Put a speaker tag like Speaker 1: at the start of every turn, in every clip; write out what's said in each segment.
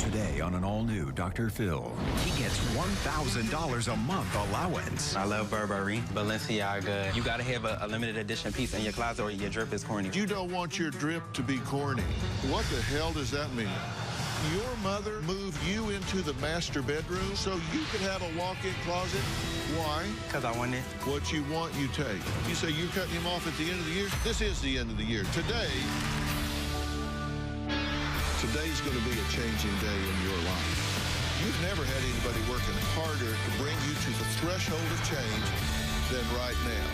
Speaker 1: Today on an all-new Dr. Phil.
Speaker 2: He gets $1,000 a month allowance.
Speaker 3: I love Burberry, Balenciaga. You gotta have a limited edition piece in your closet or your drip is corny.
Speaker 4: You don't want your drip to be corny. What the hell does that mean? Your mother moved you into the master bedroom so you could have a walk-in closet? Why?
Speaker 3: Because I want it.
Speaker 4: What you want, you take. You say you're cutting him off at the end of the year? This is the end of the year. Today's going to be a changing day in your life. You've never had anybody working harder to bring you to the threshold of change than right now.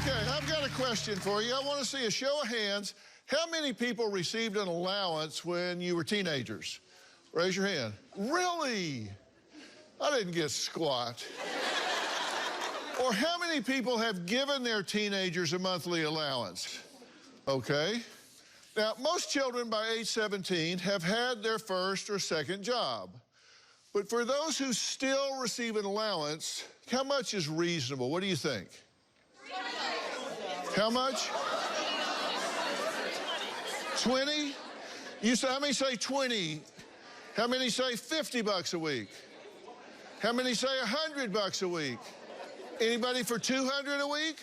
Speaker 4: Okay, I've got a question for you. I want to see a show of hands. How many people received an allowance when you were teenagers? Raise your hand. Really? I didn't get squat. Or how many people have given their teenagers a monthly allowance? Okay. Now, most children by age 17 have had their first or second job. But for those who still receive an allowance, how much is reasonable? What do you think? How much? 20? You say, how many say 20? How many say 50 bucks a week? How many say 100 bucks a week? Anybody for 200 a week?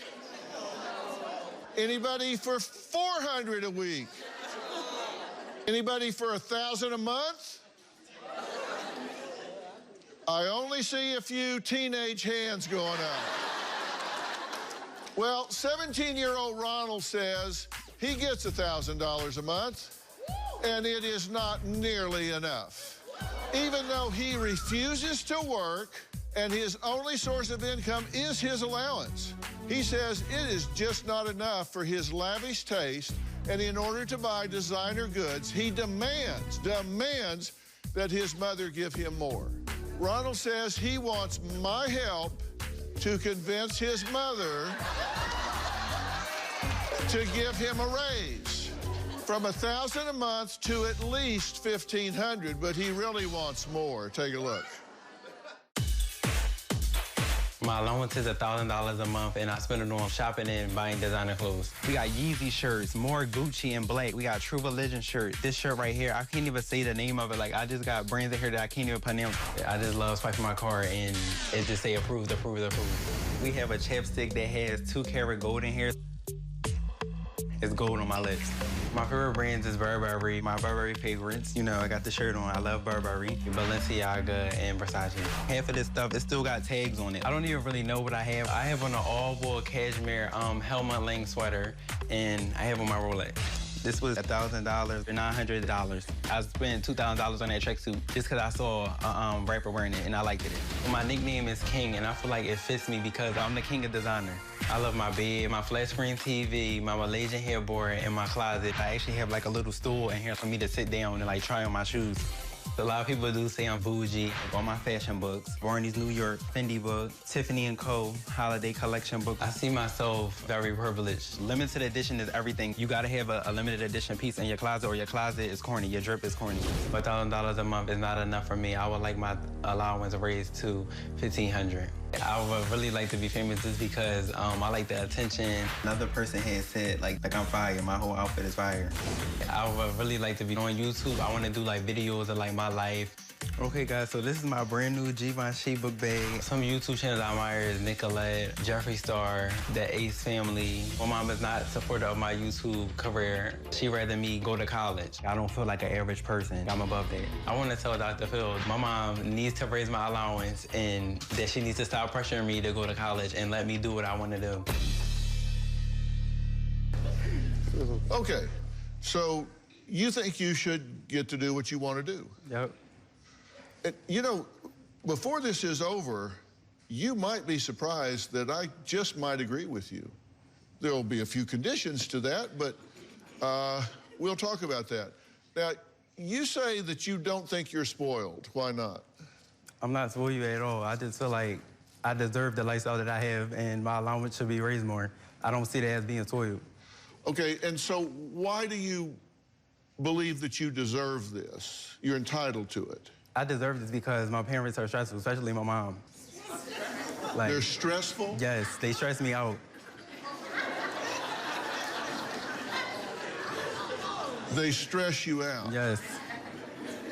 Speaker 4: Anybody for 400 a week? Anybody for 1,000 a month? I only see a few teenage hands going up. Well, 17-year-old Ronald says he gets $1,000 a month, and it is not nearly enough. Even though he refuses to work and his only source of income is his allowance, he says it is just not enough for his lavish taste, and in order to buy designer goods, he demands that his mother give him more. Ronald says he wants my help to convince his mother to give him a raise from $1,000 a month to at least $1,500, but he really wants more. Take a look.
Speaker 3: My allowance is $1,000 a month, and I spend it on shopping and buying designer clothes. We got Yeezy shirts, more Gucci and Blake. We got True Religion shirt. This shirt right here, I can't even say the name of it. Like, I just got brands in here that I can't even pronounce. I just love swiping my card, and it just say approved, approved, approved. We have a chapstick that has 2-karat gold in here. It's gold on my lips. My favorite brands is Burberry. My Burberry favorites, you know, I got the shirt on. I love Burberry, Balenciaga, and Versace. Half of this stuff, it still got tags on it. I don't even really know what I have. I have on an all-wool cashmere Helmut Lang sweater, and I have on my Rolex. This was $1,000 or $900. I spent $2,000 on that tracksuit just because I saw a rapper wearing it, and I liked it. My nickname is King, and I feel like it fits me because I'm the king of designer. I love my bed, my flat screen TV, my Malaysian headboard, and my closet. I actually have like a little stool in here for me to sit down and like try on my shoes. A lot of people do say I'm bougie. All my fashion books, Barney's New York, Fendi book, Tiffany & Co. holiday collection book. I see myself very privileged. Limited edition is everything. You gotta have a limited edition piece in your closet or your closet is corny, your drip is corny. But $1,000 a month is not enough for me. I would like my allowance raised to $1,500. I would really like to be famous just because I like the attention. Another person had said, like I'm fire, my whole outfit is fire. I would really like to be on YouTube. I want to do like videos of like my life. Okay guys, so this is my brand new Givenchy book bag. Some YouTube channels I admire is Nicolette, Jeffree Star, the Ace family. My mom is not supportive of my YouTube career. She'd rather me go to college. I don't feel like an average person. I'm above that. I want to tell Dr. Phil, my mom needs to raise my allowance and that she needs to stop pressuring me to go to college and let me do what I want to do.
Speaker 4: Okay, so you think you should get to do what you want to do?
Speaker 3: Yep.
Speaker 4: You know, before this is over, you might be surprised that I just might agree with you. There will be a few conditions to that, but we'll talk about that. Now, you say that you don't think you're spoiled. Why not?
Speaker 3: I'm not spoiled at all. I just feel like I deserve the lifestyle that I have, and my allowance should be raised more. I don't see that as being spoiled. Okay,
Speaker 4: and so why do you believe that you deserve this? You're entitled to it.
Speaker 3: I deserve this because my parents are stressful, especially my mom. Like,
Speaker 4: They're stressful?
Speaker 3: yes, they stress me out.
Speaker 4: They stress you out?
Speaker 3: Yes.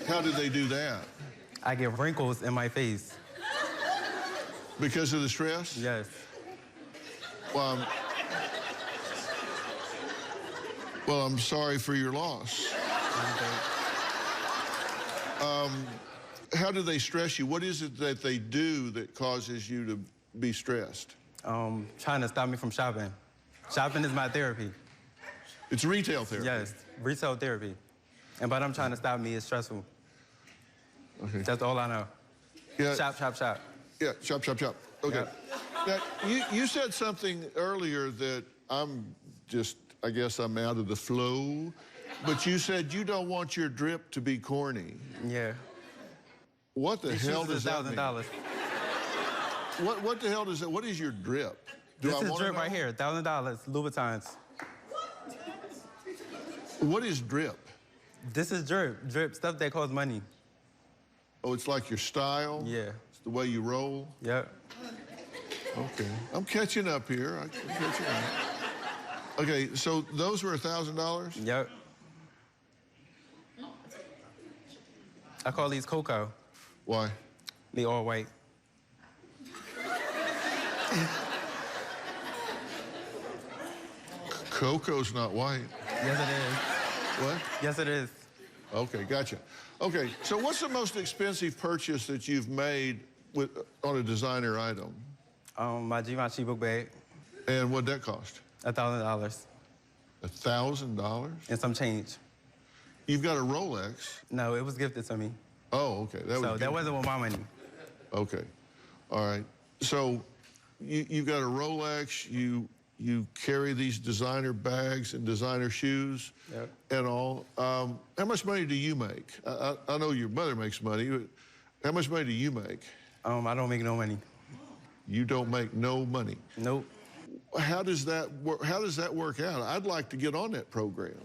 Speaker 4: How do they do that?
Speaker 3: I get wrinkles in my face.
Speaker 4: Because of the stress?
Speaker 3: Yes.
Speaker 4: Well, I'm sorry for your loss. How do they stress you? What is it that they do that causes you to be stressed?
Speaker 3: Trying to stop me from shopping. Shopping is my therapy.
Speaker 4: It's retail therapy?
Speaker 3: Yes, retail therapy. And by them trying to stop me is stressful.
Speaker 4: Okay.
Speaker 3: That's all I know.
Speaker 4: Yeah.
Speaker 3: Shop, shop, shop.
Speaker 4: Yeah, chop, chop, chop. Okay.
Speaker 3: Yep.
Speaker 4: Now, you said something earlier that I guess I'm out of the flow, but you said you don't want your drip to be corny.
Speaker 3: Yeah.
Speaker 4: What the hell does that mean?
Speaker 3: $1,000.
Speaker 4: What the hell does that, what is your drip?
Speaker 3: This is drip right here, $1,000, Louboutins.
Speaker 4: What is drip?
Speaker 3: This is drip, stuff that costs money.
Speaker 4: Oh, it's like your style?
Speaker 3: Yeah.
Speaker 4: It's the way you roll?
Speaker 3: Yep.
Speaker 4: Okay. I'm catching up here. I'm catching up. Okay, so those were $1,000?
Speaker 3: Yep. I call these Cocoa.
Speaker 4: Why?
Speaker 3: They all white.
Speaker 4: Cocoa's not white.
Speaker 3: Yes, it is.
Speaker 4: What?
Speaker 3: Yes, it is.
Speaker 4: Okay, gotcha. Okay, so what's the most expensive purchase that you've made on a designer item?
Speaker 3: My Givenchy book bag.
Speaker 4: And what'd that cost?
Speaker 3: $1,000.
Speaker 4: $1,000?
Speaker 3: And some change.
Speaker 4: You've got a Rolex.
Speaker 3: No, it was gifted to me.
Speaker 4: Oh, okay.
Speaker 3: That wasn't with my money.
Speaker 4: Okay. All right. So you've got a Rolex. You carry these designer bags and designer shoes.
Speaker 3: Yep.
Speaker 4: And all. How much money do you make? I know your mother makes money, but how much money do you make?
Speaker 3: I don't make no money.
Speaker 4: You don't make no money.
Speaker 3: Nope.
Speaker 4: How does that work? How does that work out? I'd like to get on that program.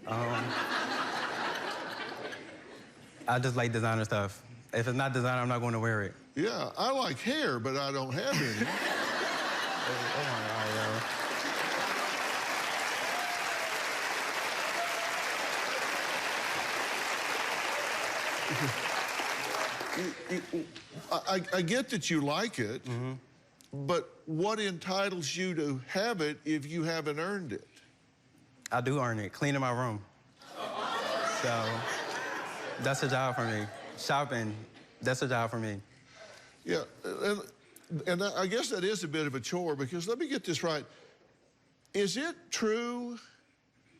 Speaker 3: I just like designer stuff. If it's not designer, I'm not going to wear it.
Speaker 4: Yeah, I like hair, but I don't have any.
Speaker 3: Oh my
Speaker 4: I get that you like it, but what entitles you to have it if you haven't earned it?
Speaker 3: I do earn it, cleaning my room. So that's a job for me. Shopping, that's a job for me.
Speaker 4: Yeah, and I guess that is a bit of a chore, because let me get this right. Is it true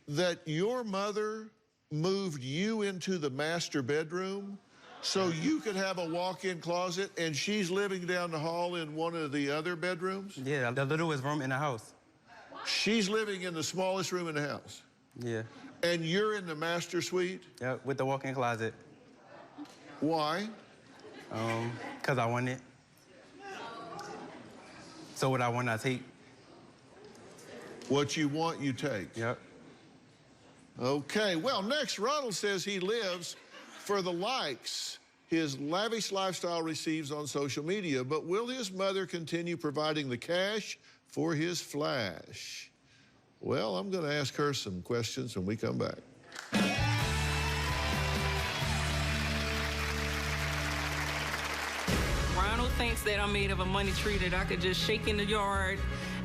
Speaker 4: that your mother moved you into the master bedroom so you could have a walk-in closet, and she's living down the hall in one of the other bedrooms?
Speaker 3: Yeah, the littlest room in the house.
Speaker 4: She's living in the smallest room in the house.
Speaker 3: Yeah.
Speaker 4: And you're in the master suite?
Speaker 3: Yeah, with the walk-in closet.
Speaker 4: Why?
Speaker 3: 'Cause I want it. So what I want, I take.
Speaker 4: What you want, you take.
Speaker 3: Yep.
Speaker 4: Okay, well, next, Ronald says he lives for the likes his lavish lifestyle receives on social media, but will his mother continue providing the cash for his flash? Well, I'm going to ask her some questions when we come back.
Speaker 5: Ronald thinks that I'm made of a money tree that I could just shake in the yard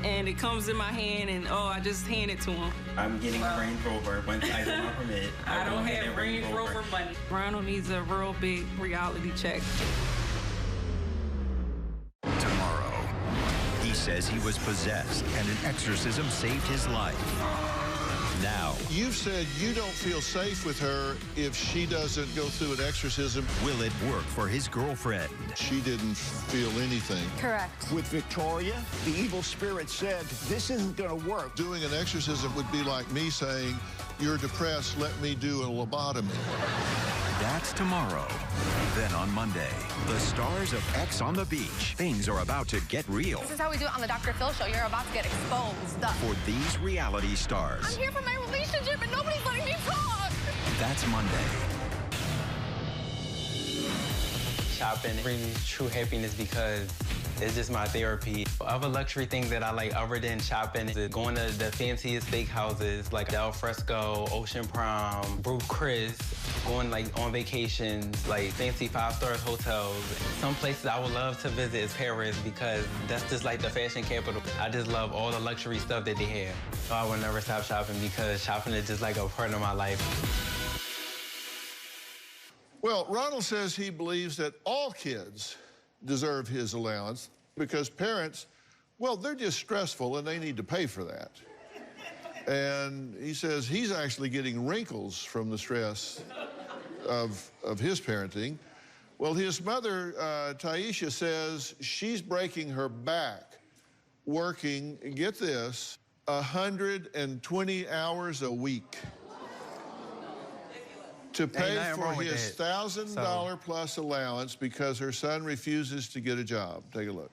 Speaker 5: and it comes in my hand and, oh, I just hand it to him.
Speaker 3: I'm getting a Range Rover once I get my permit.
Speaker 5: I don't have Range Rover money. Ronald needs a real big reality check.
Speaker 2: Tomorrow, he says he was possessed and an exorcism saved his life. Now,
Speaker 4: You've said you don't feel safe with her if she doesn't go through an exorcism.
Speaker 2: will it work for his girlfriend?
Speaker 4: She didn't feel anything.
Speaker 6: Correct.
Speaker 7: With Victoria, the evil spirit said, this isn't going to work.
Speaker 4: Doing an exorcism would be like me saying, you're depressed, let me do a lobotomy.
Speaker 2: That's tomorrow. Then on Monday, the stars of X on the Beach. Things are about to get real.
Speaker 6: This is how we do it on the Dr. Phil show. You're about to get exposed.
Speaker 2: For these reality stars.
Speaker 6: I'm here for my relationship and nobody's letting me talk.
Speaker 2: That's Monday.
Speaker 3: shopping brings me true happiness because it's just my therapy. Other luxury things that I like other than shopping is going to the fanciest steakhouses like Del Fresco, Ocean Palm, Ruth Chris, going like on vacations, like fancy 5-star hotels. Some places I would love to visit is Paris because that's just like the fashion capital. I just love all the luxury stuff that they have. So I would never stop shopping because shopping is just like a part of my life.
Speaker 4: Well, Ronald says he believes that all kids deserve his allowance because parents, well, they're just stressful and they need to pay for that. And he says he's actually getting wrinkles from the stress of his parenting. Well, his mother, Taisha, says she's breaking her back working, get this, 120 hours a week to pay for his $1,000 plus allowance because her son refuses to get a job. Take a look.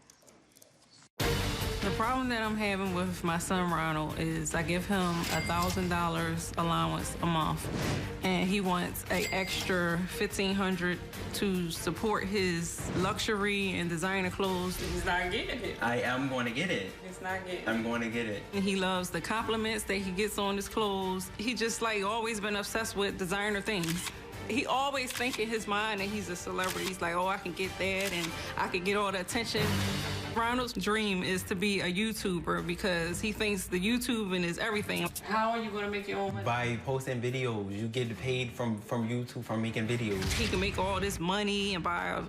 Speaker 5: The problem that I'm having with my son Ronald is I give him $1,000 allowance a month, and he wants an extra $1,500 to support his luxury and designer clothes. He's not getting it.
Speaker 3: I am going to get it.
Speaker 5: He's not getting it.
Speaker 3: I'm going to get it.
Speaker 5: And he loves the compliments that he gets on his clothes. He just like always been obsessed with designer things. He always think in his mind that he's a celebrity. He's like, oh, I can get that and I can get all the attention. Ronald's dream is to be a YouTuber because he thinks the YouTubing is everything. How are you going to make your own money?
Speaker 3: By posting videos. You get paid from YouTube from making videos.
Speaker 5: He can make all this money and buy,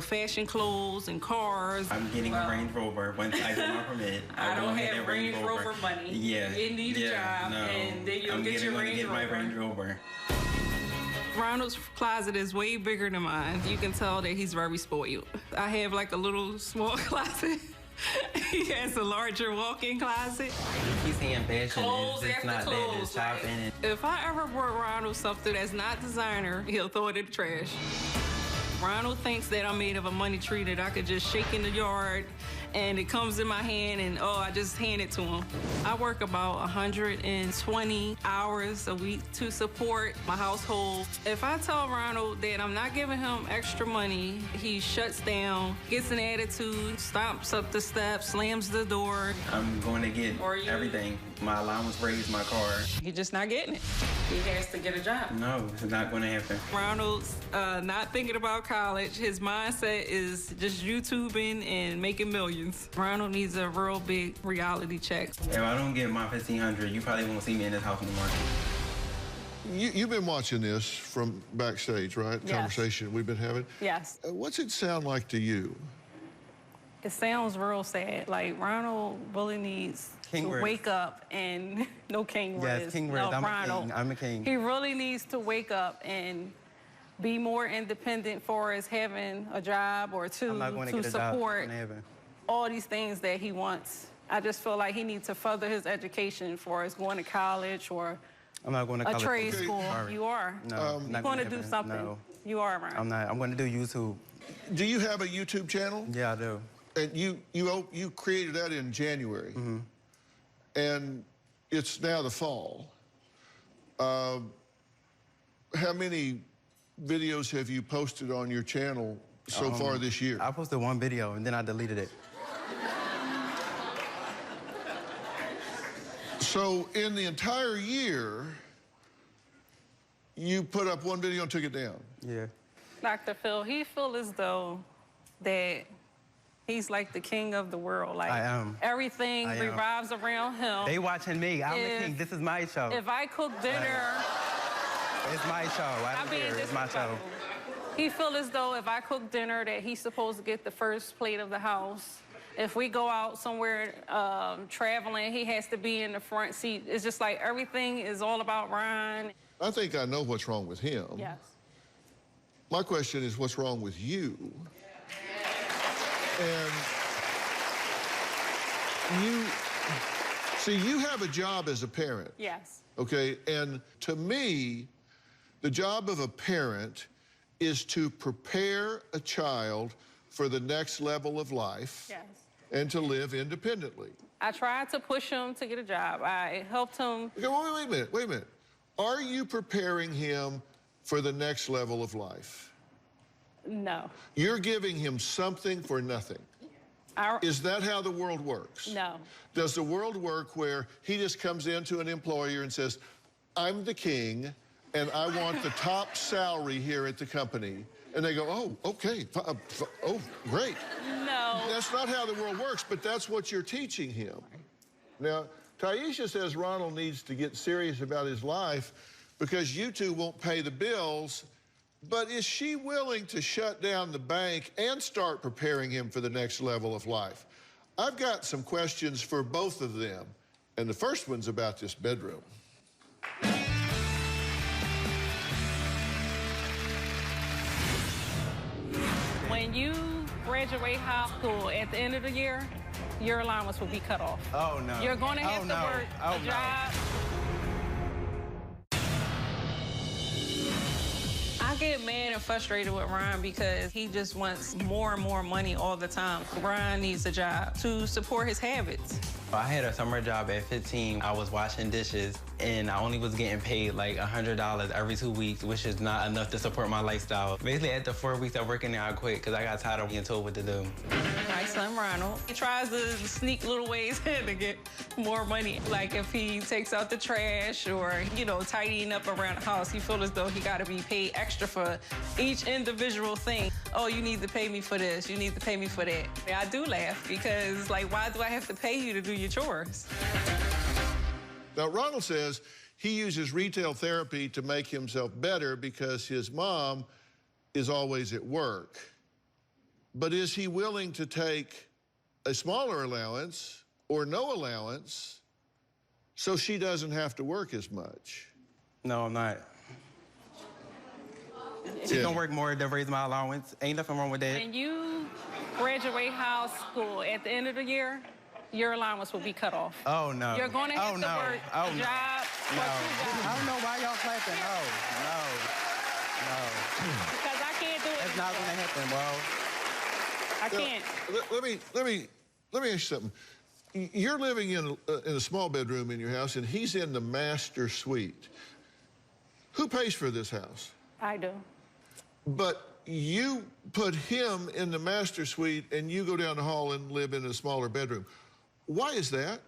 Speaker 5: fashion clothes and cars.
Speaker 3: I'm getting a Range Rover once I get my permit.
Speaker 5: I don't have Range Rover money.
Speaker 3: Yeah.
Speaker 5: You need a job, and then you'll get your Range Rover.
Speaker 3: I'm getting my Range Rover.
Speaker 5: Ronald's closet is way bigger than mine. You can tell that he's very spoiled. I have like a little small closet. He has a larger walk-in closet.
Speaker 3: He's saying fashion
Speaker 5: Clothes
Speaker 3: is just
Speaker 5: after
Speaker 3: not
Speaker 5: clothes,
Speaker 3: that. It's shopping.
Speaker 5: right? If I ever brought Ronald something that's not designer, he'll throw it in the trash. Ronald thinks that I'm made of a money tree that I could just shake in the yard and it comes in my hand and, I just hand it to him. I work about 120 hours a week to support my household. If I tell Ronald that I'm not giving him extra money, he shuts down, gets an attitude, stomps up the steps, slams the door.
Speaker 3: I'm going to get everything. My allowance raised, my car.
Speaker 5: He's just not getting it. He has to get a job.
Speaker 3: No, it's not going to happen.
Speaker 5: Ronald's not thinking about college. His mindset is just YouTubing and making millions. Ronald needs a real big reality check.
Speaker 3: If I don't get my $1,500, you probably won't see me in this house anymore.
Speaker 4: You've been watching this from backstage, right?
Speaker 6: Yes.
Speaker 4: Conversation we've been having.
Speaker 6: Yes.
Speaker 4: What's it sound like to you?
Speaker 5: It sounds real sad. Like, Ronald really needs
Speaker 3: King
Speaker 5: to
Speaker 3: Riz.
Speaker 5: wake up and... No, King Riz.
Speaker 3: Yes, King Riz.
Speaker 5: No,
Speaker 3: I'm
Speaker 5: Ronald.
Speaker 3: a king. I'm a king.
Speaker 5: He really needs to wake up and be more independent for as having a job or two
Speaker 3: I'm not going to
Speaker 5: to
Speaker 3: get a job.
Speaker 5: support
Speaker 3: Never.
Speaker 5: all these things that he wants. I just feel like he needs to further his education for as going to college or
Speaker 3: I'm not going to
Speaker 5: a
Speaker 3: college.
Speaker 5: trade
Speaker 4: Okay.
Speaker 5: school.
Speaker 3: Sorry.
Speaker 5: You are.
Speaker 3: No,
Speaker 5: You're
Speaker 3: not
Speaker 5: going to
Speaker 3: happen.
Speaker 5: do something.
Speaker 3: No,
Speaker 5: You are, Ronald.
Speaker 3: I'm not. I'm going to do YouTube.
Speaker 4: Do you have a YouTube channel?
Speaker 3: Yeah, I do.
Speaker 4: And you created that in January.
Speaker 3: Mm-hmm.
Speaker 4: And it's now the fall. How many videos have you posted on your channel so far this year?
Speaker 3: I posted one video and then I deleted it.
Speaker 4: So in the entire year, you put up one video and took it down.
Speaker 3: Yeah.
Speaker 5: Dr. Phil, he feels as though that he's like the king of the world. Like,
Speaker 3: I am.
Speaker 5: Everything
Speaker 3: I am.
Speaker 5: revolves around him.
Speaker 3: They watching me. I'm the
Speaker 5: If-
Speaker 3: king. This is my show.
Speaker 5: If I cook dinner,
Speaker 3: It's my show. I
Speaker 5: I'm
Speaker 3: don't
Speaker 5: being
Speaker 3: care. It's my show.
Speaker 5: disrespectful. He feels as though if I cook dinner that he's supposed to get the first plate of the house. If we go out somewhere traveling, he has to be in the front seat. It's just like everything is all about Ryan.
Speaker 4: I think I know what's wrong with him.
Speaker 5: Yes.
Speaker 4: My question is, what's wrong with you? And you have a job as a parent.
Speaker 5: Yes.
Speaker 4: Okay, and to me, the job of a parent is to prepare a child for the next level of life.
Speaker 5: Yes.
Speaker 4: And to live independently.
Speaker 5: I tried to push him to get a job. I helped him.
Speaker 4: Okay, wait a minute. Are you preparing him for the next level of life?
Speaker 5: No.
Speaker 4: You're giving him something for nothing. Is that how the world works?
Speaker 5: No.
Speaker 4: Does the world work where he just comes into an employer and says, I'm the king, and I want the top salary here at the company? And they go, oh, okay, oh, great.
Speaker 5: No.
Speaker 4: That's not how the world works, but that's what you're teaching him. Now, Taisha says Ronald needs to get serious about his life because you two won't pay the bills, but is she willing to shut down the bank and start preparing him for the next level of life? I've got some questions for both of them, and the first one's about this bedroom.
Speaker 5: When you graduate high school at the end of the year, your allowance will be cut off.
Speaker 3: Oh, no.
Speaker 5: You're going to have to work a job. I get mad and frustrated with Ryan because he just wants more and more money all the time. Ryan needs a job to support his habits.
Speaker 3: I had a summer job at 15. I was washing dishes, and I only was getting paid like $100 every 2 weeks, which is not enough to support my lifestyle. Basically, after 4 weeks of working there, I quit because I got tired of being told what to do.
Speaker 5: My son, Ronald, he tries to sneak little ways in to get more money. Like if he takes out the trash or, you know, tidying up around the house, he feels as though he got to be paid extra for each individual thing. Oh, you need to pay me for this. You need to pay me for that. I do laugh because, like, why do I have to pay you to do your chores?
Speaker 4: Now, Ronald says he uses retail therapy to make himself better because his mom is always at work. But is he willing to take a smaller allowance or no allowance so she doesn't have to work as much?
Speaker 3: No, I'm not. She can work more to raise my allowance. Ain't nothing wrong with that.
Speaker 5: When you graduate high school at the end of the year, your allowance will be cut off.
Speaker 3: Oh, no.
Speaker 5: You're going to have to work a job.
Speaker 3: No. I don't know why y'all clapping. No.
Speaker 5: Because I can't do it.
Speaker 3: That's not going to happen, bro.
Speaker 5: I can't.
Speaker 4: Let me ask you something. You're living in a small bedroom in your house, and he's in the master suite. Who pays for this house?
Speaker 5: I do.
Speaker 4: But you put him in the master suite, and you go down the hall and live in a smaller bedroom. Why is that?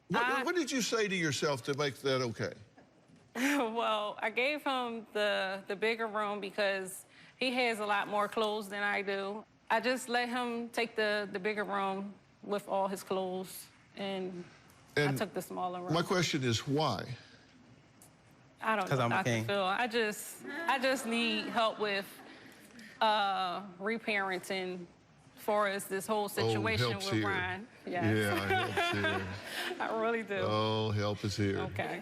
Speaker 4: What did you say to yourself to make that okay?
Speaker 5: Well, I gave him the bigger room because he has a lot more clothes than I do. I just let him take the bigger room with all his clothes, and I took the smaller room.
Speaker 4: My question is why?
Speaker 5: I don't know, Dr. Phil. I just need help with reparenting far as this whole situation with
Speaker 4: here.
Speaker 5: Ryan. Yes.
Speaker 4: Yeah, help's here.
Speaker 5: I really do.
Speaker 4: Oh, help is here.
Speaker 5: Okay.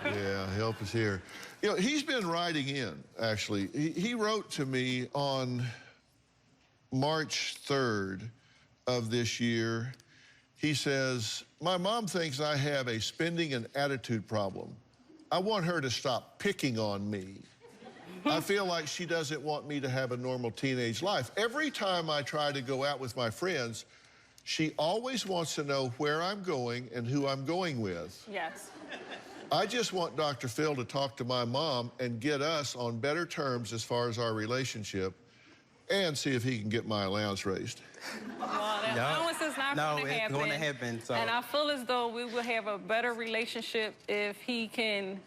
Speaker 4: Yeah, help is here. You know, he's been writing in, actually. He wrote to me on March 3rd of this year. He says, my mom thinks I have a spending and attitude problem. I want her to stop picking on me. I feel like she doesn't want me to have a normal teenage life. Every time I try to go out with my friends, she always wants to know where I'm going and who I'm going with.
Speaker 5: Yes.
Speaker 4: I just want Dr. Phil to talk to my mom and get us on better terms as far as our relationship and see if he can get my allowance raised.
Speaker 5: Well, that allowance is not going to happen.
Speaker 3: No, it's going to happen. So.
Speaker 5: And I feel as though we will have a better relationship if he can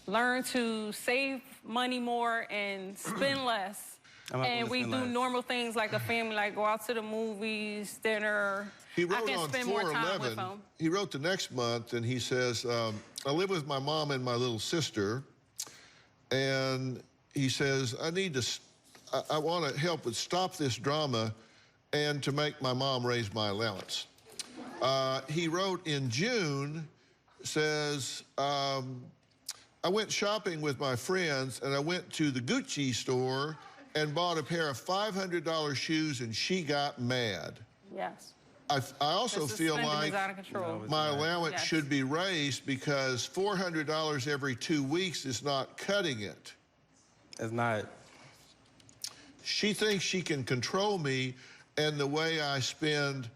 Speaker 5: learn to save money more and spend less. And we do normal things like a family, like go out to the movies, dinner.
Speaker 4: He wrote
Speaker 5: I can
Speaker 4: on
Speaker 5: spend more time with
Speaker 4: 4/11,
Speaker 5: him.
Speaker 4: he wrote the next month, and he says, I live with my mom and my little sister, and he says, I want to help with stop this drama and to make my mom raise my allowance. He wrote in June, says, I went shopping with my friends, and I went to the Gucci store and bought a pair of $500 shoes, and she got mad.
Speaker 5: Yes.
Speaker 4: I also feel like my allowance should be raised because $400 every 2 weeks is not cutting it.
Speaker 3: It's not.
Speaker 4: She thinks she can control me and the way I spend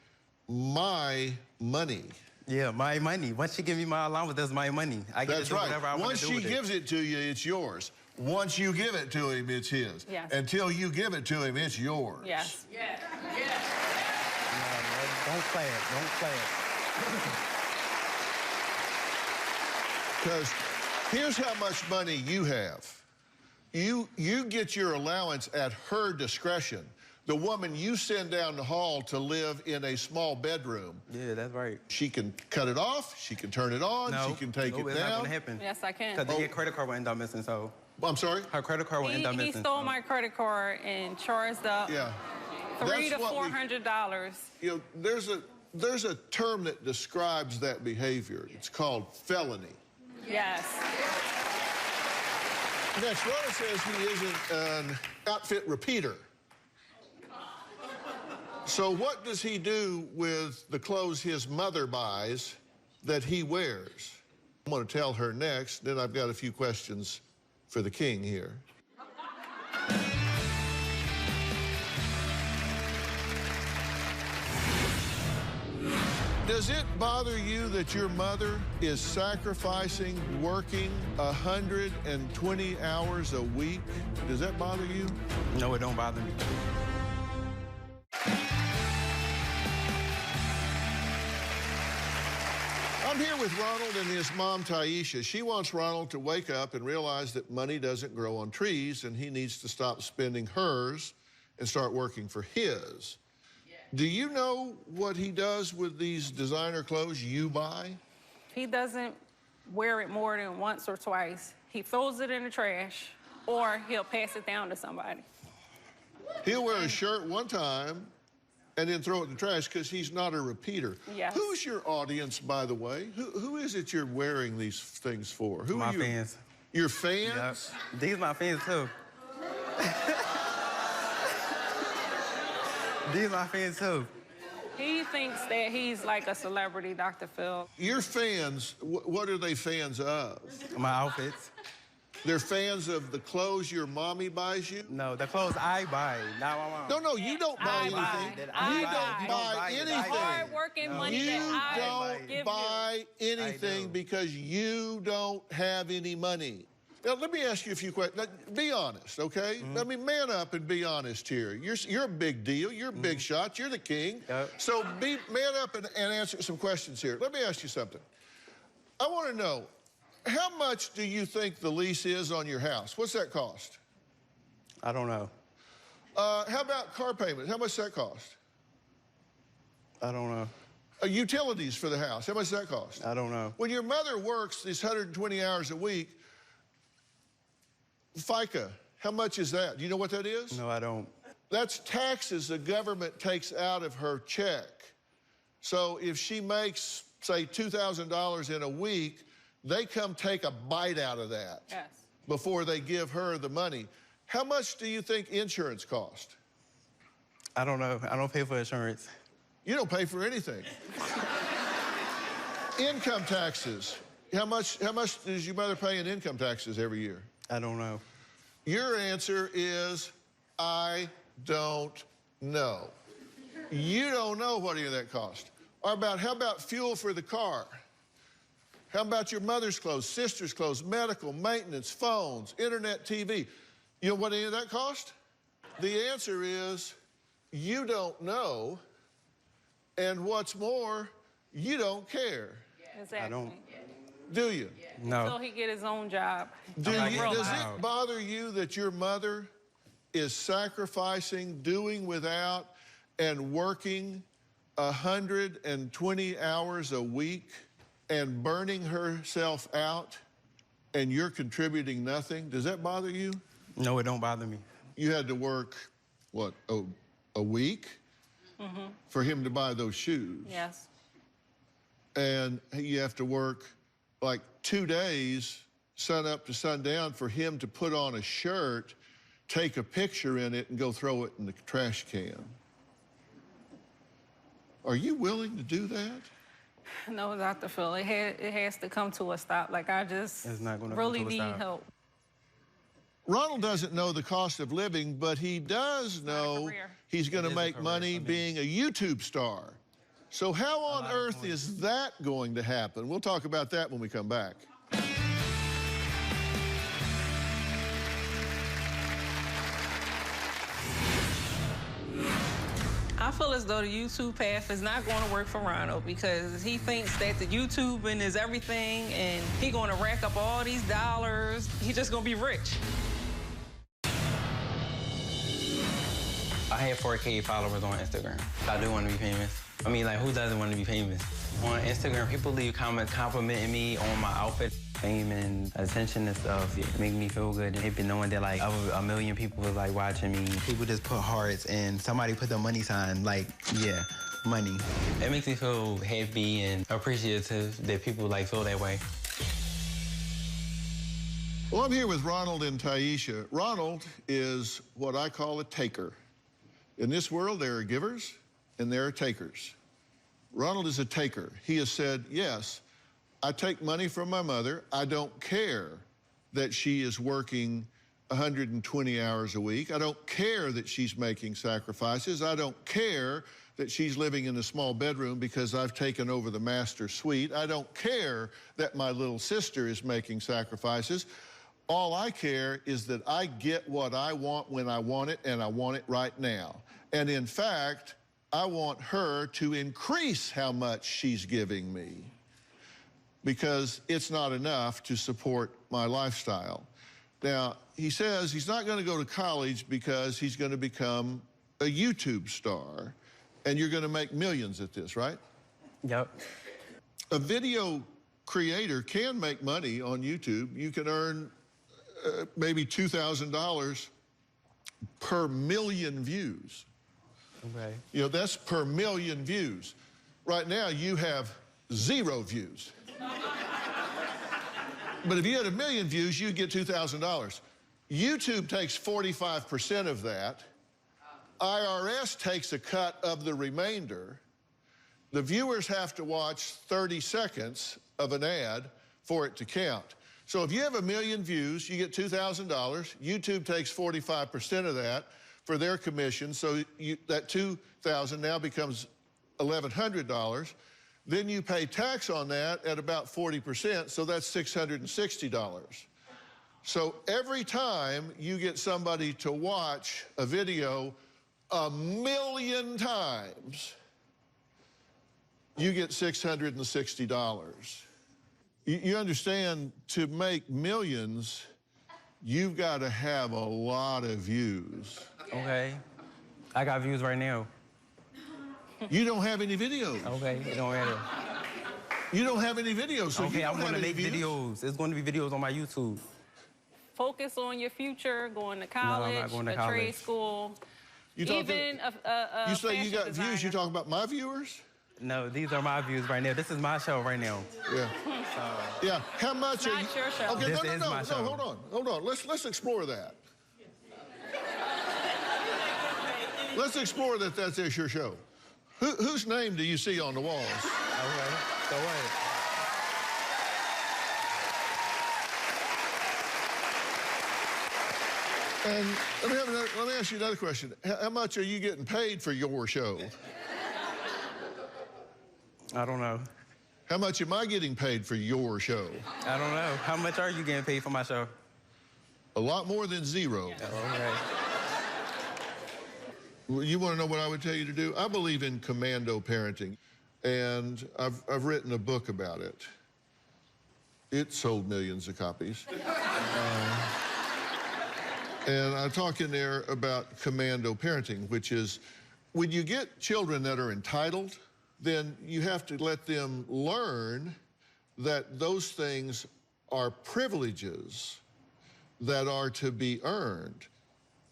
Speaker 4: my money.
Speaker 3: Yeah, my money. Once she gives me my allowance, that's my money. I get to do whatever I want to do with it.
Speaker 4: Once she gives it to you, it's yours. Once you give it to him, it's his.
Speaker 5: Yes.
Speaker 4: Until you give it to him, it's yours.
Speaker 5: Yes.
Speaker 3: No, don't play it. Don't play it.
Speaker 4: Because here's how much money you have. You get your allowance at her discretion. The woman you send down the hall to live in a small bedroom.
Speaker 3: Yeah, that's right.
Speaker 4: She can cut it off, she can turn it on, she can take it
Speaker 3: it's
Speaker 4: down.
Speaker 3: not gonna happen.
Speaker 5: Yes, I can.
Speaker 3: Because your credit card will end up missing, so.
Speaker 4: I'm sorry?
Speaker 3: Her credit card will end up
Speaker 5: He
Speaker 3: missing.
Speaker 5: stole my credit card and charged up
Speaker 4: Yeah.
Speaker 5: $300 to
Speaker 4: That's what
Speaker 5: $400.
Speaker 4: You know, there's a term that describes that behavior. It's called felony.
Speaker 5: Yes.
Speaker 4: Next, Ronald says he isn't an outfit repeater. So what does he do with the clothes his mother buys that he wears? I'm going to tell her next, then I've got a few questions for the king here. Does it bother you that your mother is sacrificing working 120 hours a week? Does that bother you?
Speaker 3: No, it don't bother me.
Speaker 4: I'm here with Ronald and his mom, Taisha. She wants Ronald to wake up and realize that money doesn't grow on trees and he needs to stop spending hers and start working for his. Do you know what he does with these designer clothes you buy?
Speaker 5: He doesn't wear it more than once or twice. He throws it in the trash or he'll pass it down to somebody.
Speaker 4: He'll wear a shirt one time and then throw it in the trash because he's not a repeater.
Speaker 5: Yes.
Speaker 4: Who's your audience, by the way? Who is it you're wearing these things for? Who
Speaker 3: My
Speaker 4: are you?
Speaker 3: fans.
Speaker 4: Your fans?
Speaker 3: Yep. These my fans, too. These my fans, too.
Speaker 5: He thinks that he's like a celebrity, Dr. Phil.
Speaker 4: Your fans, what are they fans of?
Speaker 3: My outfits.
Speaker 4: They're fans of the clothes your mommy buys you?
Speaker 3: No, the clothes I buy, not my mom.
Speaker 4: No, you don't buy anything.
Speaker 5: I
Speaker 4: You
Speaker 5: buy.
Speaker 4: don't buy anything.
Speaker 5: Hard-working money
Speaker 4: You
Speaker 5: that I give
Speaker 4: don't buy anything because you don't have any money. Now, let me ask you a few questions. Now, be honest, okay? I mean, man up and be honest here. You're a big deal. You're a big shot. You're the king.
Speaker 3: Yep.
Speaker 4: So man up and answer some questions here. Let me ask you something. I want to know, how much do you think the lease is on your house? What's that cost?
Speaker 3: I don't know.
Speaker 4: How about car payments? How much does that cost?
Speaker 3: I don't know.
Speaker 4: Utilities for the house, how much does that cost?
Speaker 3: I don't know.
Speaker 4: When your mother works these 120 hours a week, FICA, how much is that? Do you know what that is?
Speaker 3: No, I don't.
Speaker 4: That's taxes the government takes out of her check. So if she makes, say, $2,000 in a week, they come take a bite out of that before they give her the money. How much do you think insurance costs?
Speaker 3: I don't know. I don't pay for insurance.
Speaker 4: You don't pay for anything. Income taxes. How much does your mother pay in income taxes every year?
Speaker 3: I don't know.
Speaker 4: Your answer is, I don't know. You don't know what any of that cost. How about fuel for the car? How about your mother's clothes, sister's clothes, medical, maintenance, phones, internet, TV? You know what any of that cost? The answer is, you don't know, and what's more, you don't care.
Speaker 5: Exactly.
Speaker 3: I don't.
Speaker 4: Do you?
Speaker 3: No.
Speaker 5: So he get his own job.
Speaker 4: Does it bother you that your mother is sacrificing, doing without, and working 120 hours a week and burning herself out, and you're contributing nothing? Does that bother you?
Speaker 3: No, it don't bother me.
Speaker 4: You had to work, what, a week for him to buy those shoes?
Speaker 5: Yes.
Speaker 4: And you have to work like 2 days, sun up to sundown, for him to put on a shirt, take a picture in it, and go throw it in the trash can. Are you willing to do that?
Speaker 5: No, Dr. Phil, it has to come to a stop. Like, I just
Speaker 3: It's not gonna
Speaker 5: really
Speaker 3: come to a
Speaker 5: need
Speaker 3: stop.
Speaker 5: help.
Speaker 4: Ronald doesn't know the cost of living, but he does know
Speaker 5: career.
Speaker 4: he's going to
Speaker 3: It is a
Speaker 4: make
Speaker 3: career
Speaker 4: money
Speaker 3: for me.
Speaker 4: being a YouTube star. So how on earth is that going to happen? We'll talk about that when we come back.
Speaker 5: I feel as though the YouTube path is not going to work for Ronald because he thinks that the YouTubing is everything and he's going to rack up all these dollars. He's just going to be rich.
Speaker 3: I have 4K followers on Instagram. I do want to be famous. I mean, like, who doesn't want to be famous? On Instagram, people leave comments complimenting me on my outfit. Fame and attention and stuff, it make me feel good. And been knowing that, like, over 1 million people was, like, watching me. People just put hearts and somebody put the money sign, like, yeah, money. It makes me feel happy and appreciative that people, like, feel that way.
Speaker 4: Well, I'm here with Ronald and Taisha. Ronald is what I call a taker. In this world, there are givers and there are takers. Ronald is a taker. He has said, yes, I take money from my mother. I don't care that she is working 120 hours a week. I don't care that she's making sacrifices. I don't care that she's living in a small bedroom because I've taken over the master suite. I don't care that my little sister is making sacrifices. All I care is that I get what I want when I want it, and I want it right now. And in fact, I want her to increase how much she's giving me because it's not enough to support my lifestyle. Now, he says he's not going to go to college because he's going to become a YouTube star, and you're going to make millions at this, right?
Speaker 3: Yep.
Speaker 4: A video creator can make money on YouTube. You can earn maybe $2,000 per million views.
Speaker 3: Okay.
Speaker 4: You know, that's per million views. Right now, you have 0 views. But if you had 1 million views, you'd get $2,000. YouTube takes 45% of that. IRS takes a cut of the remainder. The viewers have to watch 30 seconds of an ad for it to count. So if you have 1 million views, you get $2,000. YouTube takes 45% of that for their commission, so that $2,000 now becomes $1,100. Then you pay tax on that at about 40%, so that's $660. So every time you get somebody to watch a video 1 million times, you get $660. You understand, to make millions, you've got to have a lot of views.
Speaker 3: Okay. I got views right now.
Speaker 4: You don't have any videos.
Speaker 3: Okay, it don't matter.
Speaker 4: You don't have any videos, so
Speaker 3: Okay,
Speaker 4: you don't
Speaker 3: I'm going to
Speaker 4: have any
Speaker 3: make
Speaker 4: views?
Speaker 3: videos. It's going to be videos on my YouTube.
Speaker 5: Focus on your future, going to college,
Speaker 3: not going to
Speaker 5: a
Speaker 3: college.
Speaker 5: trade school,
Speaker 4: You talking-
Speaker 5: even a
Speaker 4: You say you
Speaker 5: fashion
Speaker 4: got
Speaker 5: designer.
Speaker 4: views, you talking about my viewers?
Speaker 3: No, these are my views right now. This is my show right now.
Speaker 4: Yeah. Yeah, how much
Speaker 5: It's
Speaker 4: are you?
Speaker 5: not your show.
Speaker 4: Okay,
Speaker 3: This
Speaker 4: no,
Speaker 3: is
Speaker 4: no,
Speaker 3: my
Speaker 4: no,
Speaker 3: show.
Speaker 4: hold on. Let's explore that. Let's explore that that's your show. Whose name do you see on the walls?
Speaker 3: Okay, so what?
Speaker 4: And let me ask you another question. How much are you getting paid for your show?
Speaker 3: I don't know.
Speaker 4: How much am I getting paid for your show?
Speaker 3: I don't know. How much are you getting paid for my show?
Speaker 4: A lot more than 0.
Speaker 3: Okay.
Speaker 4: Well, you want to know what I would tell you to do? I believe in commando parenting, and I've written a book about it. It sold millions of copies. And I talk in there about commando parenting, which is when you get children that are entitled, then you have to let them learn that those things are privileges that are to be earned.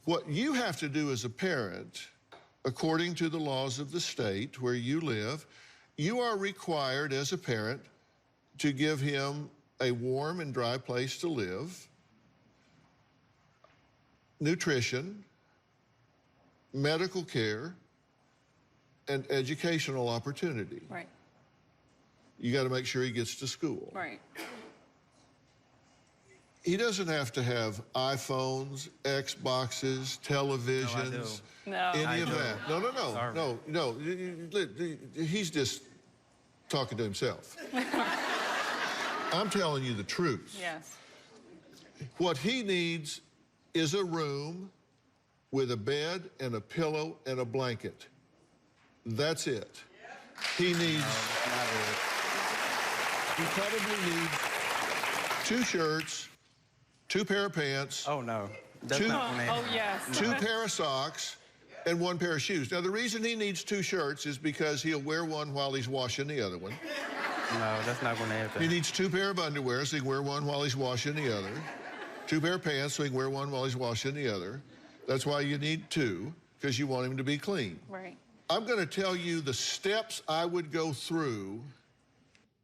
Speaker 4: What you have to do as a parent, according to the laws of the state where you live, you are required as a parent to give him a warm and dry place to live, nutrition, medical care, and educational opportunity.
Speaker 5: Right,
Speaker 4: You got to make sure he gets to school.
Speaker 5: right.
Speaker 4: He doesn't have to have iPhones, Xboxes, televisions,
Speaker 5: No.
Speaker 4: any
Speaker 3: I
Speaker 4: of
Speaker 3: do.
Speaker 4: that.
Speaker 3: Sorry.
Speaker 4: No. He's just talking to himself. I'm telling you the truth.
Speaker 5: Yes.
Speaker 4: What he needs is a room with a bed and a pillow and a blanket. That's it. He needs, he probably needs 2 shirts, 2 pair of pants.
Speaker 3: Oh, no. That's
Speaker 4: Two-
Speaker 3: not gonna happen.
Speaker 6: Oh, yes.
Speaker 4: 2 pair of socks, and 1 pair of shoes. Now, the reason he needs 2 shirts is because he'll wear one while he's washing the other one.
Speaker 3: No, that's not gonna happen.
Speaker 4: He needs 2 pair of underwear so he can wear one while he's washing the other. 2 pair of pants so he can wear one while he's washing the other. That's why you need 2, because you want him to be clean.
Speaker 6: Right.
Speaker 4: I'm going to tell you the steps I would go through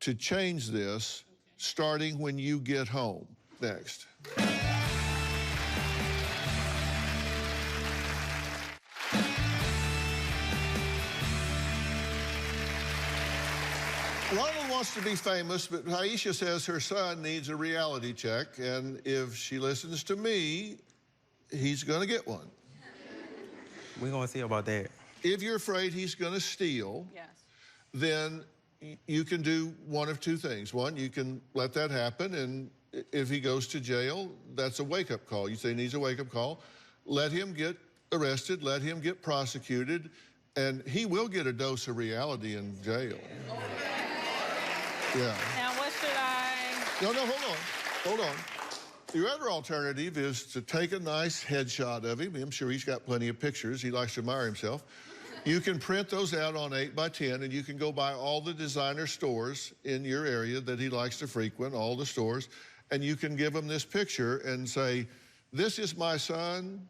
Speaker 4: to change this, starting when you get home. Next. Ronald wants to be famous, but Aisha says her son needs a reality check, and if she listens to me, he's going to get one.
Speaker 3: We're gonna see about that.
Speaker 4: If you're afraid he's going to steal,
Speaker 6: Yes.
Speaker 4: then you can do one of 2 things. One, you can let that happen, and if he goes to jail, that's a wake-up call. You say he needs a wake-up call. Let him get arrested, let him get prosecuted, and he will get a dose of reality in jail. Yeah.
Speaker 6: Now, what should I...
Speaker 4: No, hold on. Your other alternative is to take a nice headshot of him. I'm sure he's got plenty of pictures. He likes to admire himself. You can print those out on 8x10, and you can go by all the designer stores in your area that he likes to frequent, all the stores, and you can give him this picture and say, this is my son,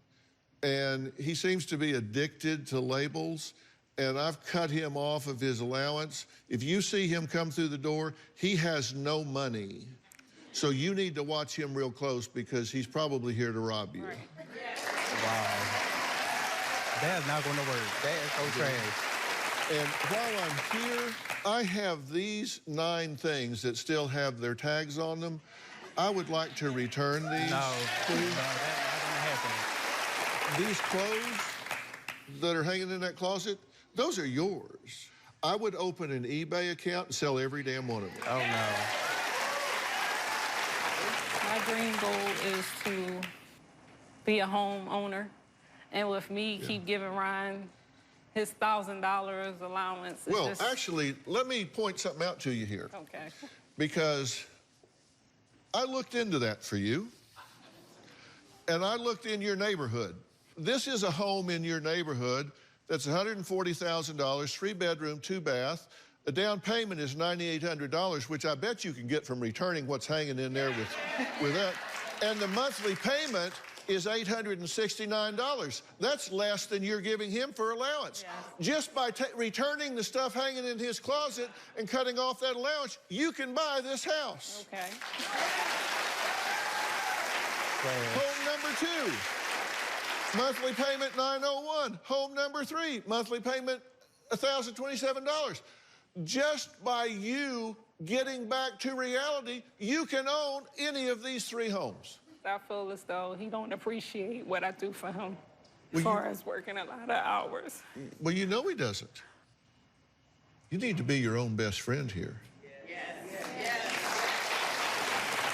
Speaker 4: and he seems to be addicted to labels, and I've cut him off of his allowance. If you see him come through the door, he has no money. So you need to watch him real close because he's probably here to rob you.
Speaker 6: Right.
Speaker 3: Wow. That is not gonna work. That is so trash.
Speaker 4: And while I'm here, I have these 9 things that still have their tags on them. I would like to return these.
Speaker 3: No,
Speaker 4: please.
Speaker 3: no, that's not gonna happen.
Speaker 4: These clothes that are hanging in that closet, those are yours. I would open an eBay account and sell every damn one of them.
Speaker 3: Oh, no.
Speaker 5: My dream goal is to be a homeowner, and with me, keep giving Ryan his $1,000 allowance. It's
Speaker 4: Well,
Speaker 5: just-
Speaker 4: actually, let me point something out to you here.
Speaker 5: Okay.
Speaker 4: Because I looked into that for you, and I looked in your neighborhood. This is a home in your neighborhood that's $140,000, 3-bedroom, 2-bath. The down payment is $9,800, which I bet you can get from returning what's hanging in there with that. And the monthly payment is $869. That's less than you're giving him for allowance.
Speaker 5: Yeah.
Speaker 4: Just by returning the stuff hanging in his closet and cutting off that allowance, you can buy this house.
Speaker 5: Okay.
Speaker 4: Home number 2, monthly payment $901. Home number 3, monthly payment $1,027. Just by you getting back to reality, you can own any of these 3 homes.
Speaker 5: I feel as though he don't appreciate what I do for him,
Speaker 4: Well,
Speaker 5: as far as working a lot of hours.
Speaker 4: Well, you know he doesn't. You need to be your own best friend here.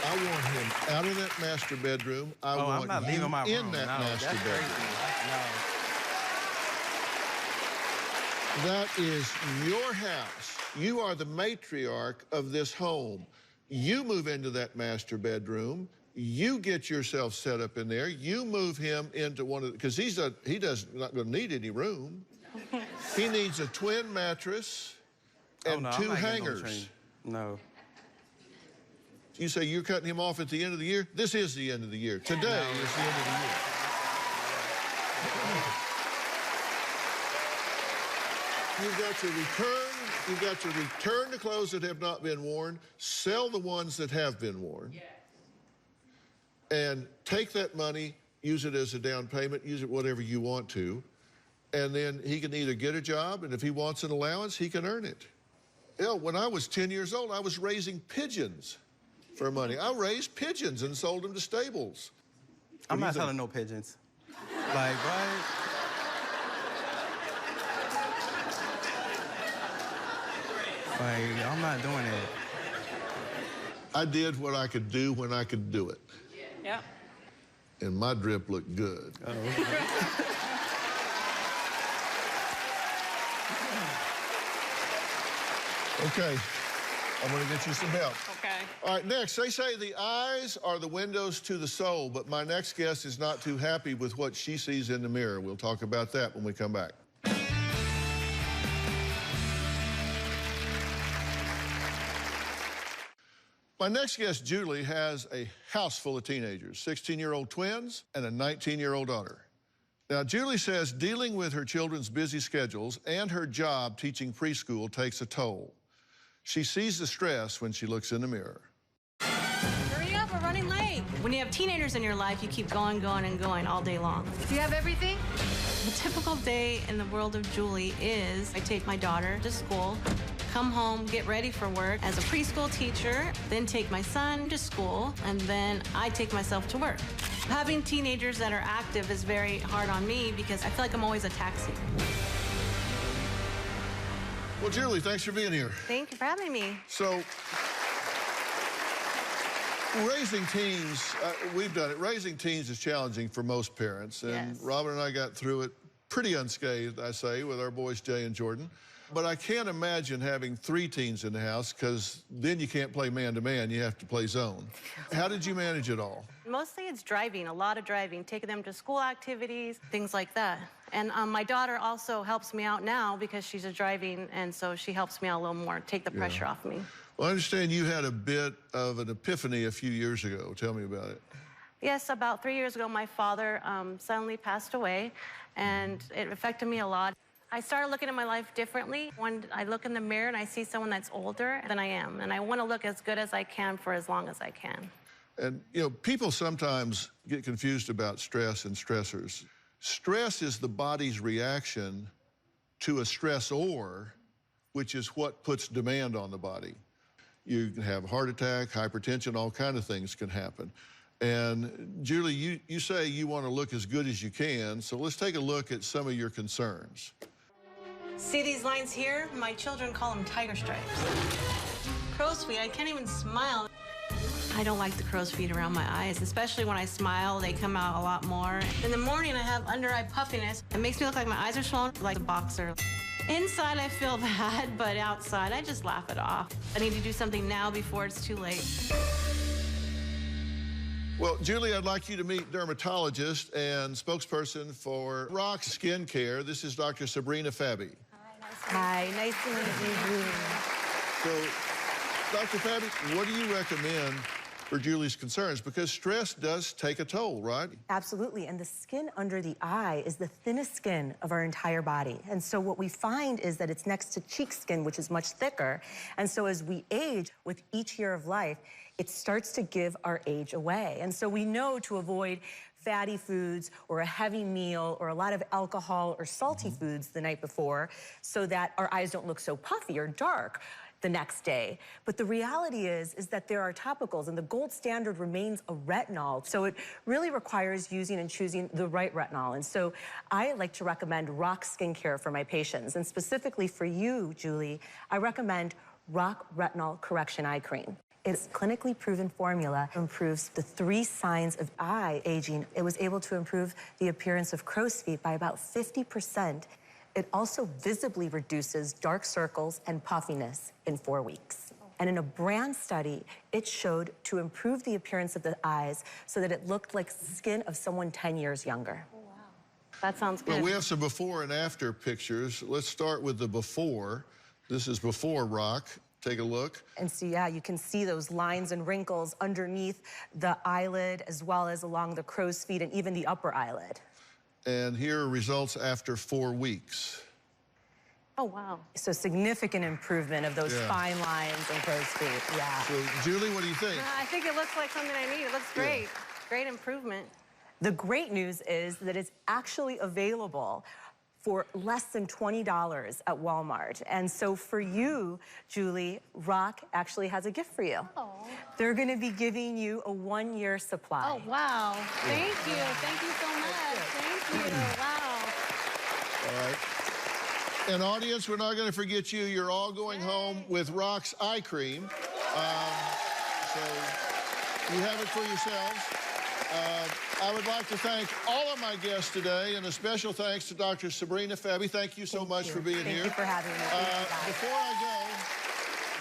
Speaker 4: I want him out of that master bedroom. I want
Speaker 3: I'm not
Speaker 4: you
Speaker 3: leaving my
Speaker 4: in
Speaker 3: room.
Speaker 4: that
Speaker 3: No,
Speaker 4: master
Speaker 3: that's
Speaker 4: bedroom.
Speaker 3: crazy. No.
Speaker 4: That is your house. You are the matriarch of this home. You move into that master bedroom. You get yourself set up in there. You move him into one of the, because he not going to need any room. He needs a twin mattress and
Speaker 3: no, I'm
Speaker 4: 2
Speaker 3: not getting no
Speaker 4: hangers.
Speaker 3: train. No.
Speaker 4: You say you're cutting him off at the end of the year? This is the end of the year. Today is the end of the year. You've got to return the clothes that have not been worn, sell the ones that have been worn, and take that money, use it as a down payment, use it whatever you want to, and then he can either get a job, and if he wants an allowance, he can earn it. Hell, when I was 10 years old, I was raising pigeons for money. I raised pigeons and sold them to stables.
Speaker 3: I'm
Speaker 4: do you
Speaker 3: not
Speaker 4: think?
Speaker 3: selling no pigeons. Like, what? Like, I'm not doing it.
Speaker 4: I did what I could do when I could do it,
Speaker 5: Yeah.
Speaker 4: and my drip looked good. Okay. I'm going to get you some help.
Speaker 5: Okay.
Speaker 4: All right, next, they say the eyes are the windows to the soul, but my next guest is not too happy with what she sees in the mirror. We'll talk about that when we come back. My next guest, Julie, has a house full of teenagers, 16-year-old twins and a 19-year-old daughter. Now, Julie says dealing with her children's busy schedules and her job teaching preschool takes a toll. She sees the stress when she looks in the mirror.
Speaker 6: Hurry up, we're running late.
Speaker 8: When you have teenagers in your life, you keep going, going, and going all day long.
Speaker 6: Do you have everything?
Speaker 8: The typical day in the world of Julie is I take my daughter to school, come home, get ready for work as a preschool teacher, then take my son to school, and then I take myself to work. Having teenagers that are active is very hard on me because I feel like I'm always a taxi.
Speaker 4: Well, Julie, thanks for being here.
Speaker 8: Thank you for having me.
Speaker 4: So, raising teens, we've done it. Raising teens is challenging for most parents. And
Speaker 8: Yes.
Speaker 4: Robin and I got through it pretty unscathed, I say, with our boys, Jay and Jordan. But I can't imagine having 3 teens in the house because then you can't play man-to-man. You have to play zone. How did you manage it all?
Speaker 8: Mostly it's driving, a lot of driving, taking them to school activities, things like that. And my daughter also helps me out now because she's driving, and so she helps me out a little more, take the pressure off me.
Speaker 4: Well, I understand you had a bit of an epiphany a few years ago. Tell me about it.
Speaker 8: Yes, about 3 years ago, my father suddenly passed away, and it affected me a lot. I started looking at my life differently. When I look in the mirror and I see someone that's older than I am, and I want to look as good as I can for as long as I can.
Speaker 4: And, you know, people sometimes get confused about stress and stressors. Stress is the body's reaction to a stressor, which is what puts demand on the body. You can have a heart attack, hypertension, all kinds of things can happen. And Julie, you say you want to look as good as you can, so let's take a look at some of your concerns.
Speaker 8: See these lines here? My children call them tiger stripes. Crow's feet, I can't even smile. I don't like the crow's feet around my eyes, especially when I smile, they come out a lot more. In the morning, I have under-eye puffiness. It makes me look like my eyes are swollen like a boxer. Inside, I feel bad, but outside, I just laugh it off. I need to do something now before it's too late.
Speaker 4: Well, Julie, I'd like you to meet dermatologist and spokesperson for Rock Skin Care. This is Dr. Sabrina Fabi.
Speaker 9: Hi, nice to meet you, Julie.
Speaker 4: So, Dr. Fabi, what do you recommend for Julie's concerns? Because stress does take a toll, right?
Speaker 9: Absolutely, and the skin under the eye is the thinnest skin of our entire body. And so what we find is that it's next to cheek skin, which is much thicker. And so as we age, with each year of life, it starts to give our age away. And so we know to avoid fatty foods or a heavy meal or a lot of alcohol or salty foods the night before so that our eyes don't look so puffy or dark the next day. But the reality is that there are topicals, and the gold standard remains a retinol. So it really requires using and choosing the right retinol. And so I like to recommend Rock Skin Care for my patients. And specifically for you, Julie, I recommend Rock Retinol Correction Eye Cream. Its clinically proven formula improves the 3 signs of eye aging. It was able to improve the appearance of crow's feet by about 50%. It also visibly reduces dark circles and puffiness in 4 weeks. And in a brand study, it showed to improve the appearance of the eyes so that it looked like skin of someone 10 years younger.
Speaker 8: Oh, wow. That sounds good.
Speaker 4: Well, we have some before and after pictures. Let's start with the before. This is before Rock. Take a look.
Speaker 9: And so, yeah, you can see those lines and wrinkles underneath the eyelid as well as along the crow's feet and even the upper eyelid.
Speaker 4: And here are results after 4 weeks.
Speaker 8: Oh, wow.
Speaker 9: So significant improvement of those fine lines and crow's feet, yeah.
Speaker 4: So, Julie, what do you think?
Speaker 8: I think it looks like something I need. It looks great. Great improvement.
Speaker 9: The great news is that it's actually available for less than $20 at Walmart. And so for you, Julie, Rock actually has a gift for you.
Speaker 6: Oh.
Speaker 9: They're gonna be giving you a 1-year supply.
Speaker 6: Oh, wow. Thank you. Thank you so much. Thank you. Wow.
Speaker 4: All right. And audience, we're not going to forget you. You're all going home with Rock's eye cream. So you have it for yourselves. I would like to thank all of my guests today, and a special thanks to Dr. Sabrina Fabi. Thank you so much for being here.
Speaker 9: Thank you for having me.
Speaker 4: Before I go,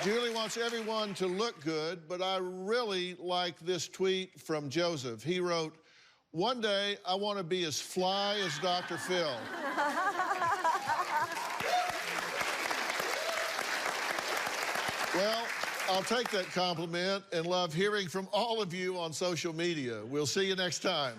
Speaker 4: Julie wants everyone to look good, but I really like this tweet from Joseph. He wrote, "One day I want to be as fly as Dr. Phil." Well, I'll take that compliment and love hearing from all of you on social media. We'll see you next time.